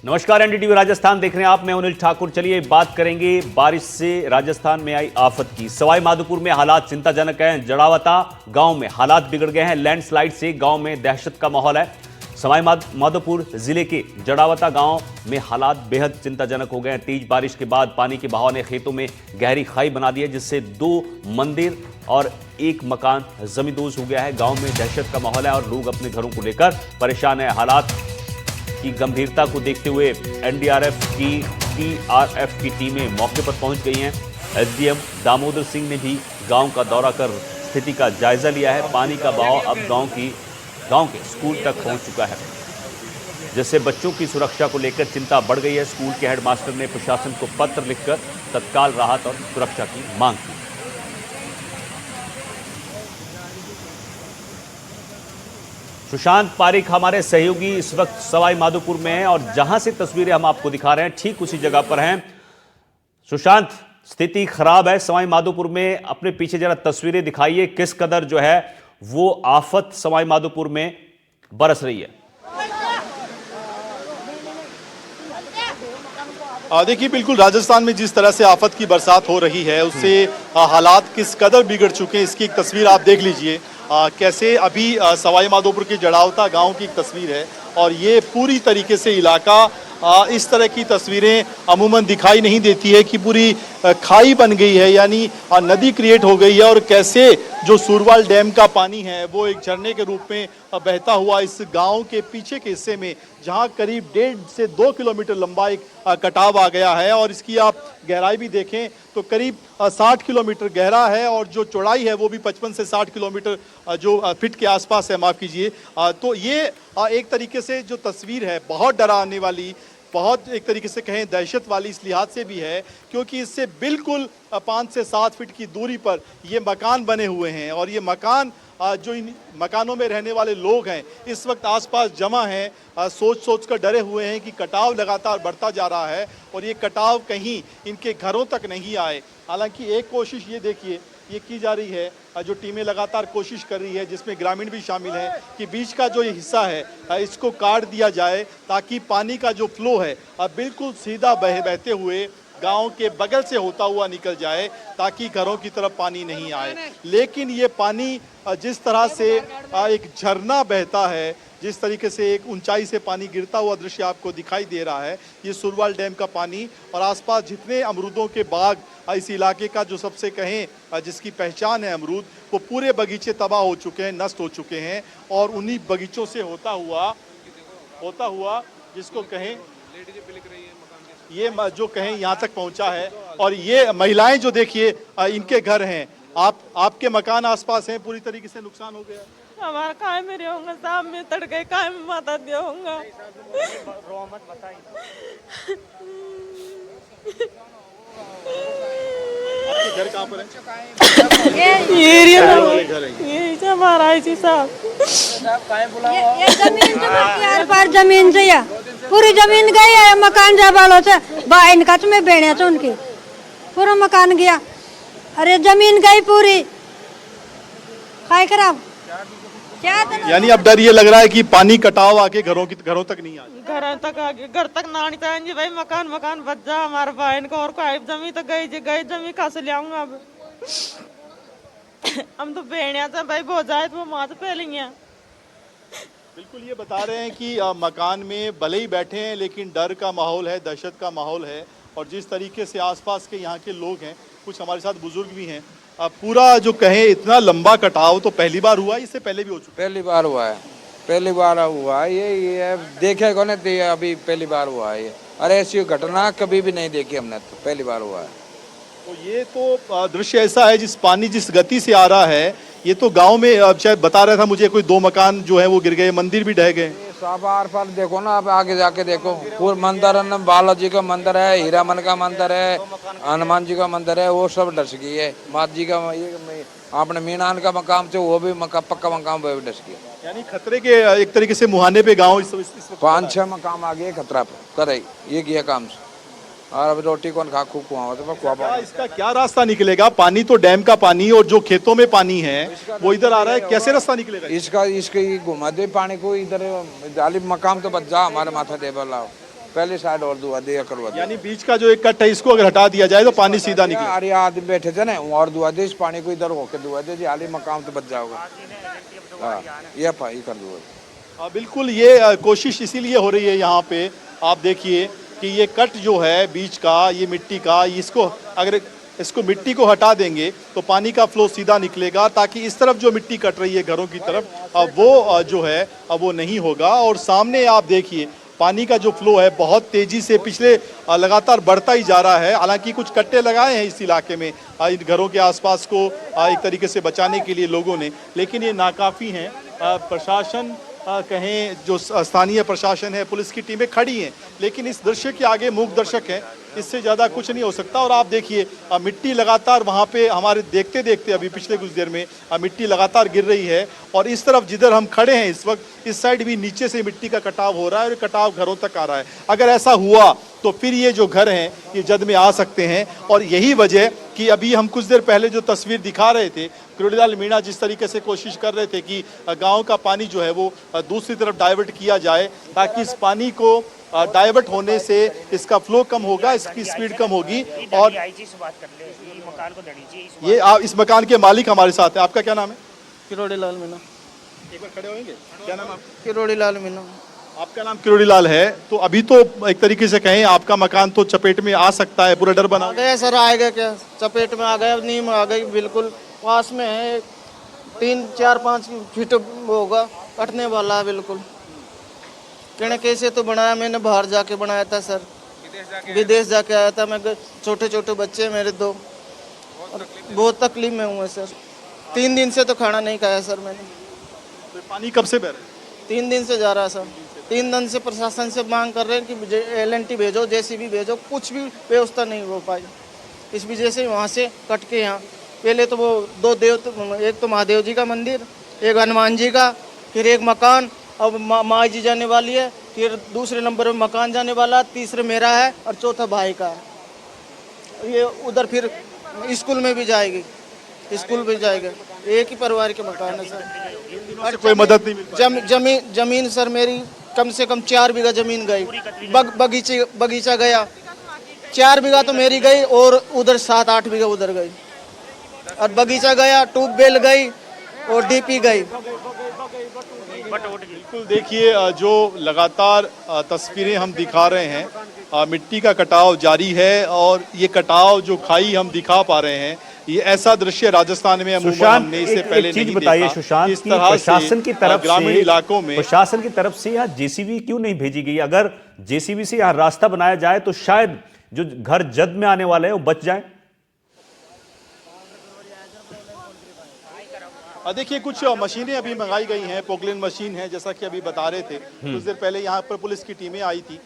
नमस्कार, एनडीटीवी राजस्थान देख रहे हैं आप। मैं अनिल ठाकुर। चलिए बात करेंगे बारिश से राजस्थान में आई आफत की। सवाई माधोपुर में हालात चिंताजनक हैं। जड़ावता गांव में हालात बिगड़ गए हैं। लैंडस्लाइड से गांव में दहशत का माहौल है। सवाई माधोपुर जिले के जड़ावता गांव में हालात बेहद चिंताजनक हो गए हैं। तेज बारिश के बाद पानी के बहाव ने खेतों में गहरी खाई बना दी है, जिससे 2 मंदिर और 1 मकान जमींदोज हो गया है। गांव में दहशत का माहौल है और लोग अपने घरों को लेकर परेशान है। हालात की गंभीरता को देखते हुए एनडीआरएफ की टीआरएफ की टीमें मौके पर पहुंच गई हैं। एसडीएम दामोदर सिंह ने भी गांव का दौरा कर स्थिति का जायजा लिया है। पानी का बहाव अब गांव के स्कूल तक पहुंच चुका है, जिससे बच्चों की सुरक्षा को लेकर चिंता बढ़ गई है। स्कूल के हेडमास्टर ने प्रशासन को पत्र लिखकर तत्काल राहत और सुरक्षा की मांग की। सुशांत पारिक हमारे सहयोगी इस वक्त सवाई माधोपुर में हैं और जहां से तस्वीरें हम आपको दिखा रहे हैं ठीक उसी जगह पर हैं। सुशांत, स्थिति खराब है सवाई माधोपुर में। अपने पीछे जरा तस्वीरें दिखाइए, किस कदर जो है वो आफत सवाई माधोपुर में बरस रही है। देखिए, बिल्कुल राजस्थान में जिस तरह से आफत की बरसात हो रही है उससे हालात किस कदर बिगड़ चुके हैं, इसकी एक तस्वीर आप देख लीजिए। कैसे अभी सवाई माधोपुर के जड़ावता गांव की एक तस्वीर है और ये पूरी तरीके से इलाका इस तरह की तस्वीरें अमूमन दिखाई नहीं देती है कि पूरी खाई बन गई है, यानी नदी क्रिएट हो गई है। और कैसे जो सुरवाल डैम का पानी है वो एक झरने के रूप में बहता हुआ इस गांव के पीछे के हिस्से में, जहां करीब 1.5 से 2 किलोमीटर लंबा एक कटाव आ गया है। और इसकी आप गहराई भी देखें तो करीब 60 किलोमीटर गहरा है और जो चौड़ाई है वो भी 55 से 60 किलोमीटर जो फीट के आसपास है, माफ़ कीजिए। तो ये एक तरीके से जो तस्वीर है बहुत डराने वाली, बहुत एक तरीके से कहें दहशत वाली इस लिहाज से भी है क्योंकि इससे बिल्कुल 5 से 7 फीट की दूरी पर ये मकान बने हुए हैं। और ये मकान जो इन मकानों में रहने वाले लोग हैं इस वक्त आसपास जमा हैं, सोच कर डरे हुए हैं कि कटाव लगातार बढ़ता जा रहा है और ये कटाव कहीं इनके घरों तक नहीं आए। हालांकि एक कोशिश ये देखिए ये की जा रही है, जो टीमें लगातार कोशिश कर रही है जिसमें ग्रामीण भी शामिल हैं कि बीच का जो ये हिस्सा है इसको काट दिया जाए ताकि पानी का जो फ्लो है बिल्कुल सीधा बहते हुए गांव के बगल से होता हुआ निकल जाए ताकि घरों की तरफ पानी नहीं आए। लेकिन ये पानी जिस तरह से एक झरना बहता है, जिस तरीके से एक ऊंचाई से पानी गिरता हुआ दृश्य आपको दिखाई दे रहा है, ये सुरवाल डैम का पानी और आसपास जितने अमरूदों के बाग इस इलाके का जो सबसे कहें जिसकी पहचान है अमरूद, वो पूरे बगीचे तबाह हो चुके हैं, नष्ट हो चुके हैं। और उन्हीं बगीचों से होता हुआ जिसको कहें ये जो कहें यहाँ तक पहुँचा है। और ये महिलाएं जो देखिए इनके घर हैं, आपके मकान आसपास हैं, पूरी तरीके से नुकसान हो गया। हमारा काय में रहूंगा, साहब में तड़के काय में माता देऊंगा। आपके घर कहाँ पर है? ये हमारा है जी साहब। ये जमीन से पार जमीन से या पूरी जमीन गई है, मकान जा वालों से बाइन कच में बेड़े से उनकी पूरा मकान गया। अरे जमीन गई पूरी, खाई खराब। यानी अब डर ये लग रहा है कि पानी कटाव आके घरों तक नहीं आ जाए। घर तक ना नहीं चाहिए भाई, मकान बच जा हमारे बहन को। और कोई जमी तो गई जमी कहाँ से ले आऊंगा अब। हम तो बेड़िया से भाई हो जाए तो माँ तो फैलेंगे। बिल्कुल ये बता रहे हैं कि मकान में भले ही बैठे हैं लेकिन डर का माहौल है, दहशत का माहौल है। और जिस तरीके से आसपास के यहाँ के लोग हैं, कुछ हमारे साथ बुजुर्ग भी हैं, पूरा जो कहें इतना लंबा कटाव तो पहली बार हुआ, इससे पहले भी हो चुका? पहली बार हुआ है ये देखे को नहीं, अभी पहली बार हुआ है ये। अरे ऐसी घटना कभी भी नहीं देखी हमने, तो पहली बार हुआ है। तो ये तो दृश्य ऐसा है, पानी जिस गति से आ रहा है, ये तो गांव में शायद बता रहा था मुझे, कोई 2 मकान जो है वो गिर गए, मंदिर भी ढह गए। सब आर पार देखो ना, आप आगे जाके देखो, पूरा मंदिर है, बालाजी का मंदिर है, हीरामन का मंदिर है, हनुमान जी का मंदिर है, वो सब डस गई है। माता जी का ये आपने मीनान का मकाम से वो भी पक्का मकाम वो भी डस गया। यानी खतरे के एक तरीके से मुहाने पे गाँव इस 5-6 मकाम आ गए खतरा पे करे ये किया काम से। और अब रोटी कौन खा खुआ इसका क्या रास्ता निकलेगा? पानी तो डैम का पानी और जो खेतों में पानी है वो इधर आ रहा है, कैसे रास्ता निकलेगा? इसका घुमा दे पानी को इधर जाली मकाम तो बच जा हमारे माथा दे लाओ। पहले साइड और दुआ दिया करवा दिया। यानी बीच का जो एक कट है इसको अगर हटा दिया जाए तो पानी सीधा निकले। अरे आदमी बैठे थे ना और दुआ दे, इस पानी को इधर होके दुआ दे जी, हाली मकाम तो बच जाओगा। हाँ ये पाई कर दुआ। बिल्कुल ये कोशिश इसीलिए हो रही है यहाँ पे, आप देखिए कि ये कट जो है बीच का, ये मिट्टी का, इसको अगर इसको मिट्टी को हटा देंगे तो पानी का फ्लो सीधा निकलेगा, ताकि इस तरफ जो मिट्टी कट रही है घरों की तरफ अब वो जो है अब वो नहीं होगा। और सामने आप देखिए पानी का जो फ्लो है बहुत तेजी से पिछले लगातार बढ़ता ही जा रहा है। हालांकि कुछ कट्टे लगाए हैं इस इलाके में इन घरों के आसपास को एक तरीके से बचाने के लिए लोगों ने, लेकिन ये नाकाफ़ी हैं। प्रशासन कहें, जो स्थानीय प्रशासन है, पुलिस की टीमें खड़ी हैं, लेकिन इस दृश्य के आगे मूक दर्शक हैं, इससे ज़्यादा कुछ नहीं हो सकता। और आप देखिए मिट्टी लगातार वहाँ पे हमारे देखते देखते अभी पिछले कुछ देर में मिट्टी लगातार गिर रही है। और इस तरफ जिधर हम खड़े हैं इस वक्त, इस साइड भी नीचे से मिट्टी का कटाव हो रहा है और कटाव घरों तक आ रहा है। अगर ऐसा हुआ तो फिर ये जो घर हैं ये जद में आ सकते हैं। और यही वजह कि अभी हम कुछ देर पहले जो तस्वीर दिखा रहे थे, किरोड़ीलाल मीणा जिस तरीके से कोशिश कर रहे थे कि गाँव का पानी जो है वो दूसरी तरफ डाइवर्ट किया जाए, ताकि इस पानी को डाइवर्ट होने से इसका फ्लो कम होगा, इसकी स्पीड कम होगी। और ये इस मकान के मालिक हमारे साथ हैं। आपका क्या नाम है? किरोड़ीलाल मीणा। एक बार खड़े होंगे, क्या नाम है आपका? किरोड़ीलाल मीणा। आपका नाम किरोड़ीलाल है, तो अभी तो एक तरीके से कहें आपका मकान तो चपेट में आ सकता है, पूरा डर बना आ गया सर, आएगा क्या, चपेट में आ गया, नीम आ गई, बिल्कुल पास में है, 3-4-5 फीट होगा, कटने वाला है बिल्कुल। कहने कैसे तो बनाया, मैंने बाहर जाके बनाया था सर, विदेश जाके आया था मैं, छोटे छोटे बच्चे मेरे 2, बहुत तकलीफ में हूँ सर। 3 दिन से तो खाना नहीं खाया सर मैंने। तो पानी कब से बह रहा है? 3 दिन से जा रहा है सर। 3 दिन से प्रशासन से मांग कर रहे हैं कि LNT भेजो, JCB भेजो, कुछ भी व्यवस्था नहीं हो पाई। इस वजह से वहाँ से कट के यहाँ, पहले तो वो 2 देव, एक तो महादेव जी का मंदिर, एक हनुमान जी का, फिर एक मकान, अब माँ जी जाने वाली है, फिर दूसरे नंबर में मकान जाने वाला, तीसरे मेरा है और चौथा भाई का है। ये उधर फिर स्कूल में भी जाएगी, स्कूल भी जाएगा। एक ही परिवार के मकान है सर। और कोई मदद नहीं मिल पाई। जमीन सर मेरी कम से कम 4 बीघा जमीन गई, बगीचा गया, 4 बीघा तो मेरी गई और उधर 7-8 बीघा उधर गई, और बगीचा गया, ट्यूबवेल गई और DP गई। बिल्कुल देखिए जो लगातार तस्वीरें हम दिखा रहे हैं, मिट्टी का कटाव जारी है, और ये कटाव जो खाई हम दिखा पा रहे हैं, ये ऐसा दृश्य राजस्थान में अमूमन हमने इससे पहले नहीं बताइए देखा। सुशांत, इस तरह प्रशासन की तरफ ग्रामीण इलाकों में प्रशासन की तरफ से यहाँ JCB क्यों नहीं भेजी गई? अगर JCB से यहाँ रास्ता बनाया जाए तो शायद जो घर जद में आने वाले हैं वो बच जाए। देखिए कुछ मशीनें अभी मंगाई गई हैं, पोकलेन मशीन है, जैसा कि अभी बता रहे थे। कुछ देर पहले यहाँ पर पुलिस की टीमें आई थी,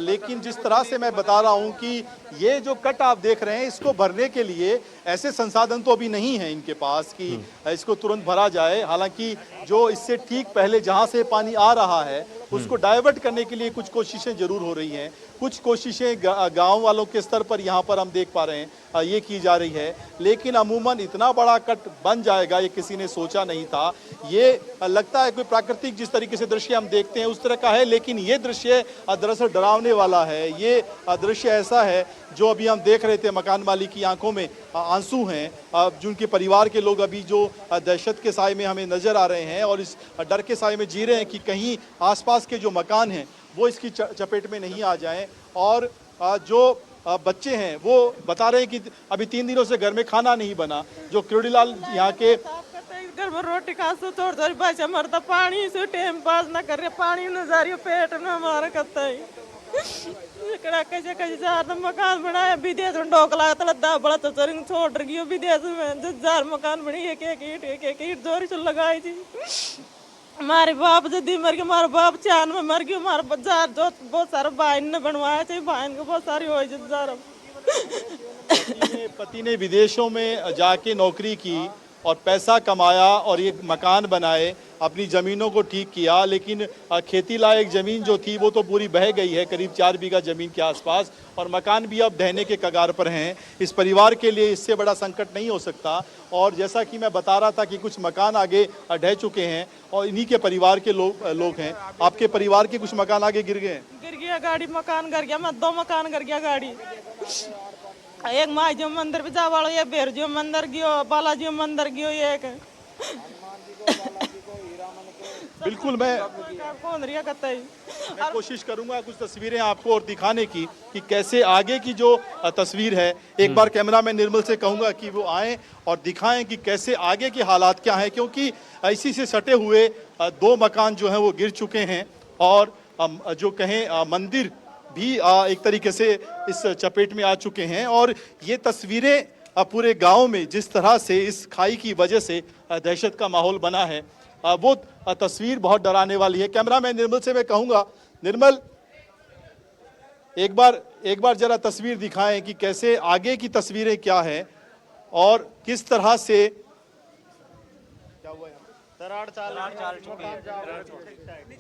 लेकिन जिस तरह से मैं बता रहा हूँ कि ये जो कट आप देख रहे हैं, इसको भरने के लिए ऐसे संसाधन तो अभी नहीं है इनके पास कि इसको तुरंत भरा जाए। हालांकि जो इससे ठीक पहले जहाँ से पानी आ रहा है उसको डाइवर्ट करने के लिए कुछ कोशिशें जरूर हो रही हैं। कुछ कोशिशें गांव वालों के स्तर पर यहाँ पर हम देख पा रहे हैं ये की जा रही है, लेकिन अमूमन इतना बड़ा कट बन जाएगा ये किसी ने सोचा नहीं था। ये लगता है कोई प्राकृतिक जिस तरीके से दृश्य हम देखते हैं उस तरह का है, लेकिन ये दृश्य दरअसल डरावने वाला है। ये दृश्य ऐसा है जो अभी हम देख रहे थे, मकान मालिक की आंखों में आंसू हैं, जिनके परिवार के लोग अभी जो दहशत के साए में हमें नजर आ रहे हैं और इस डर के साए में जी रहे हैं कि कहीं आसपास के जो मकान हैं वो इसकी चपेट में नहीं आ जाएं। और जो बच्चे हैं वो बता रहे हैं कि अभी 3 दिनों से घर में खाना नहीं बना। जो किरोड़ीलाल यहाँ के घर में रोटी खा सो थोड़ी बच्चा मरता, पानी से टाइम पास ना कर रहे, पानी न जा रही पेट में हमारा कत्ता ही कैसे कैसे जार मकान बनाया, विदेश में ढोकला तलदा बड़ा तो छोड़ रही विदेश में 1000 मकान बनी, एक ईट जोरी से लगाई थी। हमारे बाप जदी मर गए, हमारा बाप 4 में मर गया, हमारा बाजार जो बहुत सारा बहन ने बनवाया थे, बहन को बहुत सारी हो पति ने विदेशों में जाके नौकरी की और पैसा कमाया और ये मकान बनाए, अपनी ज़मीनों को ठीक किया, लेकिन खेती लायक ज़मीन जो थी वो तो पूरी बह गई है, करीब 4 बीघा ज़मीन के आसपास, और मकान भी अब ढहने के कगार पर हैं। इस परिवार के लिए इससे बड़ा संकट नहीं हो सकता। और जैसा कि मैं बता रहा था कि कुछ मकान आगे ढह चुके हैं और इन्हीं के परिवार के लोग हैं। आपके परिवार के कुछ मकान आगे गिर गए हैं? गिर गया गाड़ी मकान कर गया, मैं 2 मकान कर गया गाड़ी। एक माई मंदिर पे जा वालो, ये बेरजियो मंदिर गयो, बालाजी मंदिर गयो, एक बिल्कुल मैं कौन रिया कतई। कोशिश करूंगा कुछ तस्वीरें आपको और दिखाने की कि कैसे आगे की जो तस्वीर है, एक बार कैमरामैन निर्मल से कहूंगा कि वो आएं और दिखाएं कि कैसे आगे के हालात क्या हैं, क्योंकि इसी से सटे हुए 2 मकान जो हैं वो गिर चुके हैं और जो कहें मंदिर भी एक तरीके से इस चपेट में आ चुके हैं। और ये तस्वीरें पूरे गांव में जिस तरह से इस खाई की वजह से दहशत का माहौल बना है, वो तस्वीर बहुत डराने वाली है। कैमरामैन निर्मल से मैं कहूंगा, निर्मल एक बार जरा तस्वीर दिखाएं कि कैसे आगे की तस्वीरें क्या है और किस तरह से क्या हुआ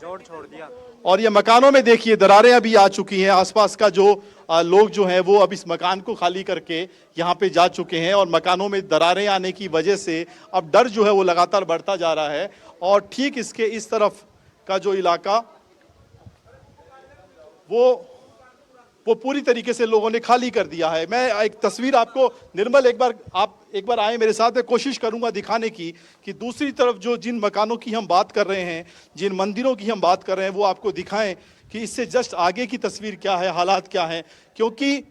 जोड़ छोड़ दिया। और ये मकानों में देखिए दरारें अभी आ चुकी हैं। आसपास का जो लोग जो हैं वो अब इस मकान को खाली करके यहाँ पे जा चुके हैं और मकानों में दरारें आने की वजह से अब डर जो है वो लगातार बढ़ता जा रहा है। और ठीक इसके इस तरफ का जो इलाका वो पूरी तरीके से लोगों ने खाली कर दिया है। मैं एक तस्वीर आपको निर्मल आप एक बार आए मेरे साथ, मैं कोशिश करूंगा दिखाने की कि दूसरी तरफ जो जिन मकानों की हम बात कर रहे हैं, जिन मंदिरों की हम बात कर रहे हैं, वो आपको दिखाएं कि इससे जस्ट आगे की तस्वीर क्या है, हालात क्या हैं। क्योंकि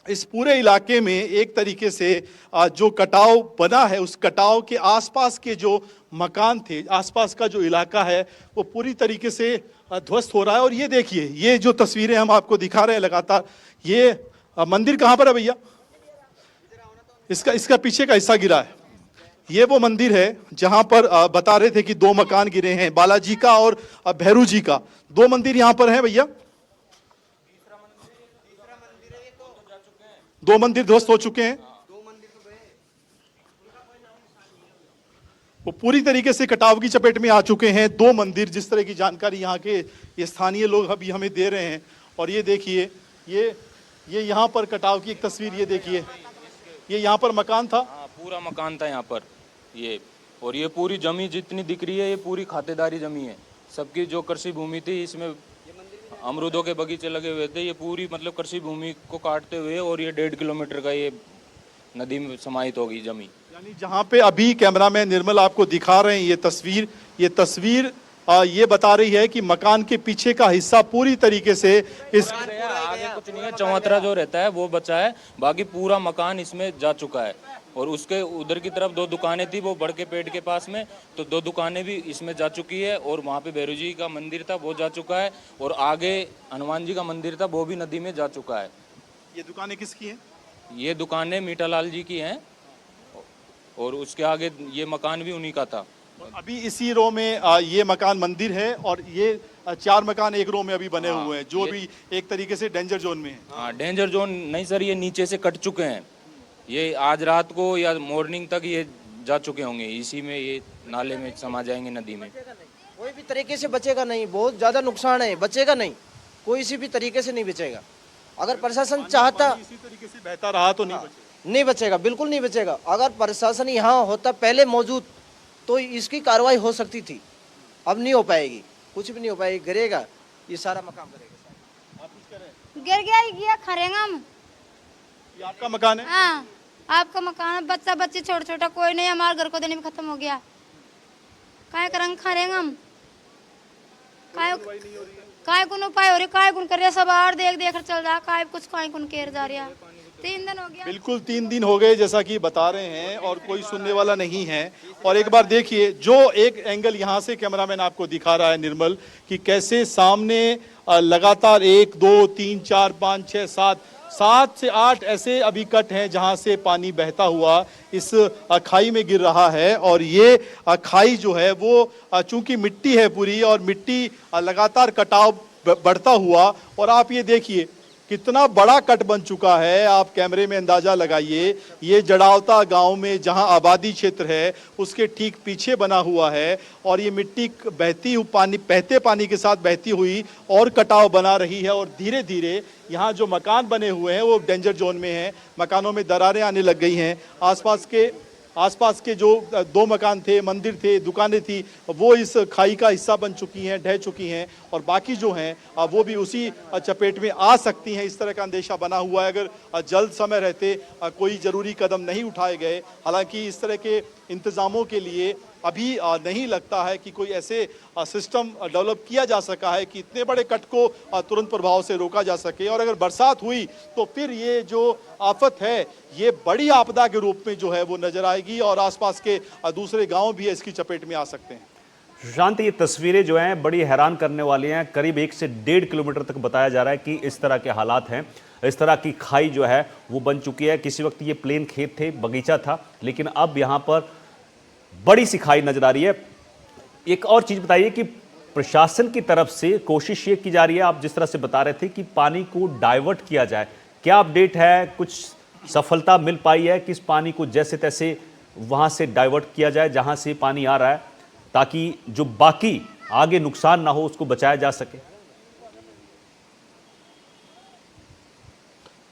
इस पूरे इलाके में एक तरीके से जो कटाव बना है, उस कटाव के आसपास के जो मकान थे, आसपास का जो इलाका है, वो पूरी तरीके से ध्वस्त हो रहा है। और ये देखिए, ये जो तस्वीरें हम आपको दिखा रहे हैं लगातार, ये मंदिर कहाँ पर है भैया? इसका पीछे का हिस्सा गिरा है। ये वो मंदिर है जहां पर बता रहे थे कि 2 मकान गिरे हैं, बालाजी का और भैरू जी का। 2 मंदिर यहां पर हैं भैया, 2 मंदिर ध्वस्त हो चुके हैं। वो पूरी तरीके से कटाव की चपेट में आ चुके हैं 2 मंदिर, जिस तरह की जानकारी यहाँ के ये स्थानीय लोग अभी हमें दे रहे हैं। और ये देखिए, ये यहाँ पर कटाव की एक तस्वीर, ये देखिए, ये यहाँ पर मकान था। हाँ, पूरा मकान था यहाँ पर ये। और ये पूरी जमीन जितनी दिख रही है, ये पूरी खातेदारी जमीन है सबकी। जो कृषि भूमि थी, इसमें अमरूदों के बगीचे लगे हुए थे। ये पूरी मतलब कृषि भूमि को काटते हुए और ये 1.5 किलोमीटर का ये नदी में समाहित होगी जमीन। यानी जहाँ पे अभी कैमरामैन निर्मल आपको दिखा रहे हैं ये तस्वीर ये बता रही है कि मकान के पीछे का हिस्सा पूरी तरीके से इस आगे कुछ नहीं है, चौतरा जो रहता है वो बचा है, बाकी पूरा मकान इसमें जा चुका है। और उसके उधर की तरफ 2 दुकानें थी, वो बड़ के पेड़ के पास में, तो 2 दुकानें भी इसमें जा चुकी है। और वहाँ पे भैरू जी का मंदिर था, वो जा चुका है। और आगे हनुमान जी का मंदिर था, वो भी नदी में जा चुका है। ये दुकानें किसकी हैं? ये दुकानें मीठालाल जी की हैं और उसके आगे ये मकान भी उन्हीं का था। अभी इसी रो में ये मकान मंदिर है और ये 4 मकान एक रो में अभी बने हुए हैं, जो भी एक तरीके से डेंजर जोन में है। हाँ, डेंजर जोन नहीं सर, ये नीचे से कट चुके हैं। ये आज रात को या मॉर्निंग तक ये जा चुके होंगे, इसी में ये नाले में समा जाएंगे, नदी में। कोई भी तरीके से बचेगा नहीं, बहुत ज़्यादा नुकसान है, बचेगा नहीं, कोई सी भी तरीके से नहीं बचेगा। अगर प्रशासन चाहता इसी तरीके से बहता रहा तो नहीं बचेगा। नहीं बचेगा, बिल्कुल नहीं बचेगा। अगर प्रशासन यहाँ होता पहले मौजूद तो इसकी कार्रवाई हो सकती थी। अब नहीं हो पाएगी, कुछ भी नहीं हो पाएगी, गिरेगा ये सारा मकान गिरेगा। गिर गया ही गया, खरेंगे हम। ये आपका मकान है? हाँ, आपका मकान है। बच्चा बच्चे छोटा छोटा कोई नहीं, हमारे घर को देने भी खत्म हो गया। काय करेंगे, खरेंगे हम। काय कुन उपाय हो रही, काय कुन कर रहे, सब आर देख देख चल रहा, काय कुछ काय कुन केर जा रहा। 3 दिन हो गया। बिल्कुल 3 दिन हो गए जैसा कि बता रहे हैं और कोई सुनने वाला नहीं है। और एक बार देखिए, जो एक एंगल यहाँ से कैमरामैन आपको दिखा रहा है निर्मल, कि कैसे सामने लगातार 1 2 3 4 5 6 7 से 8 ऐसे अभी कट हैं जहां से पानी बहता हुआ इस खाई में गिर रहा है। और ये खाई जो है वो चूंकि मिट्टी है पूरी, और मिट्टी लगातार कटाव बढ़ता हुआ, और आप ये देखिए कितना बड़ा कट बन चुका है। आप कैमरे में अंदाजा लगाइए, ये जड़ावता गांव में जहां आबादी क्षेत्र है उसके ठीक पीछे बना हुआ है। और ये मिट्टी बहते पानी के साथ बहती हुई और कटाव बना रही है। और धीरे धीरे यहाँ जो मकान बने हुए हैं वो डेंजर जोन में हैं, मकानों में दरारें आने लग गई हैं। आसपास के आसपास के जो 2 मकान थे, मंदिर थे, दुकानें थी, वो इस खाई का हिस्सा बन चुकी हैं, ढह चुकी हैं और बाकी जो हैं वो भी उसी चपेट में आ सकती हैं। इस तरह का अंदेशा बना हुआ है अगर जल्द समय रहते कोई ज़रूरी कदम नहीं उठाए गए। हालांकि इस तरह के इंतज़ामों के लिए अभी नहीं लगता है कि कोई ऐसे सिस्टम डेवलप किया जा सका है कि इतने बड़े कट को तुरंत प्रभाव से रोका जा सके। और अगर बरसात हुई तो फिर ये जो आफत है ये बड़ी आपदा के रूप में जो है वो नजर आएगी और आसपास के दूसरे गांव भी इसकी चपेट में आ सकते हैं। सुशांत, ये तस्वीरें जो हैं बड़ी हैरान करने वाली हैं। करीब 1 से 1.5 किलोमीटर तक बताया जा रहा है कि इस तरह के हालात हैं। इस तरह की खाई जो है वो बन चुकी है। किसी वक्त ये प्लेन खेत थे, बगीचा था, लेकिन अब यहाँ पर बड़ी सी खाई नजर आ रही है। एक और चीज बताइए कि प्रशासन की तरफ से कोशिश ये की जा रही है, आप जिस तरह से बता रहे थे कि पानी को डाइवर्ट किया जाए, क्या अपडेट है? कुछ सफलता मिल पाई है कि इस पानी को जैसे तैसे वहां से डाइवर्ट किया जाए जहां से पानी आ रहा है, ताकि जो बाकी आगे नुकसान ना हो उसको बचाया जा सके?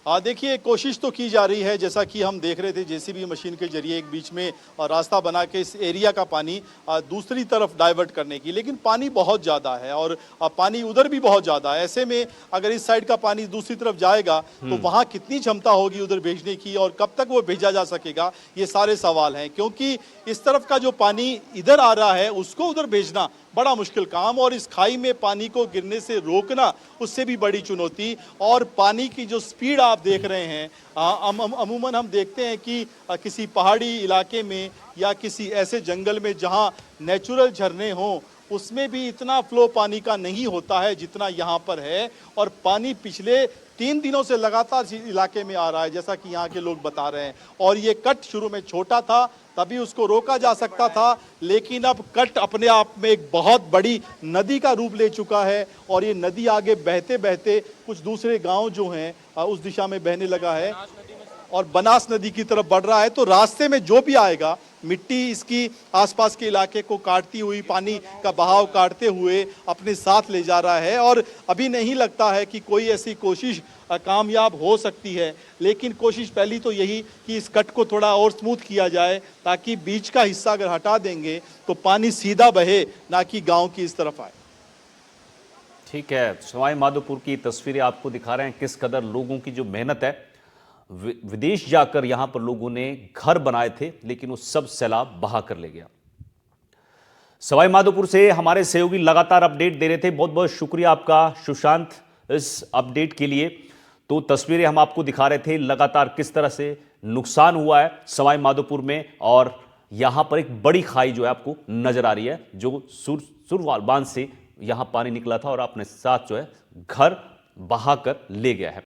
देखिए, कोशिश तो की जा रही है, जैसा कि हम देख रहे थे जेसीबी मशीन के जरिए एक बीच में रास्ता बना के इस एरिया का पानी दूसरी तरफ डाइवर्ट करने की, लेकिन पानी बहुत ज़्यादा है और पानी उधर भी बहुत ज़्यादा है। ऐसे में अगर इस साइड का पानी दूसरी तरफ जाएगा तो वहाँ कितनी क्षमता होगी उधर भेजने की और कब तक वो भेजा जा सकेगा, ये सारे सवाल हैं। क्योंकि इस तरफ का जो पानी इधर आ रहा है उसको उधर भेजना बड़ा मुश्किल काम और इस खाई में पानी को गिरने से रोकना उससे भी बड़ी चुनौती। और पानी की जो स्पीड आप देख रहे हैं, अमूमन हम देखते हैं कि किसी पहाड़ी इलाके में या किसी ऐसे जंगल में जहां नेचुरल झरने हों उसमें भी इतना फ्लो पानी का नहीं होता है जितना यहाँ पर है। और पानी पिछले 3 दिनों से लगातार इस इलाके में आ रहा है, जैसा कि यहाँ के लोग बता रहे हैं। और ये कट शुरू में छोटा था, तभी उसको रोका जा सकता था, लेकिन अब कट अपने आप में एक बहुत बड़ी नदी का रूप ले चुका है और ये नदी आगे बहते बहते कुछ दूसरे गांव जो हैं उस दिशा में बहने लगा है और बनास नदी की तरफ बढ़ रहा है। तो रास्ते में जो भी आएगा, मिट्टी इसकी आसपास के इलाके को काटती हुई, पानी का बहाव काटते हुए अपने साथ ले जा रहा है। और अभी नहीं लगता है कि कोई ऐसी कोशिश कामयाब हो सकती है, लेकिन कोशिश पहली तो यही कि इस कट को थोड़ा और स्मूथ किया जाए ताकि बीच का हिस्सा अगर हटा देंगे तो पानी सीधा बहे, ना कि गांव की इस तरफ आए। ठीक है, सवाई माधोपुर की तस्वीरें आपको दिखा रहे हैं किस कदर लोगों की जो मेहनत है। विदेश जाकर यहां पर लोगों ने घर बनाए थे, लेकिन वो सब सैलाब बहा कर ले गया। सवाई माधोपुर से हमारे सहयोगी लगातार अपडेट दे रहे थे। बहुत बहुत शुक्रिया आपका सुशांत इस अपडेट के लिए। तो तस्वीरें हम आपको दिखा रहे थे लगातार किस तरह से नुकसान हुआ है सवाई माधोपुर में, और यहां पर एक बड़ी खाई जो है आपको नजर आ रही है, जो सुरवाल बांध से यहां पानी निकला था और अपने साथ जो है घर बहा कर ले गया है।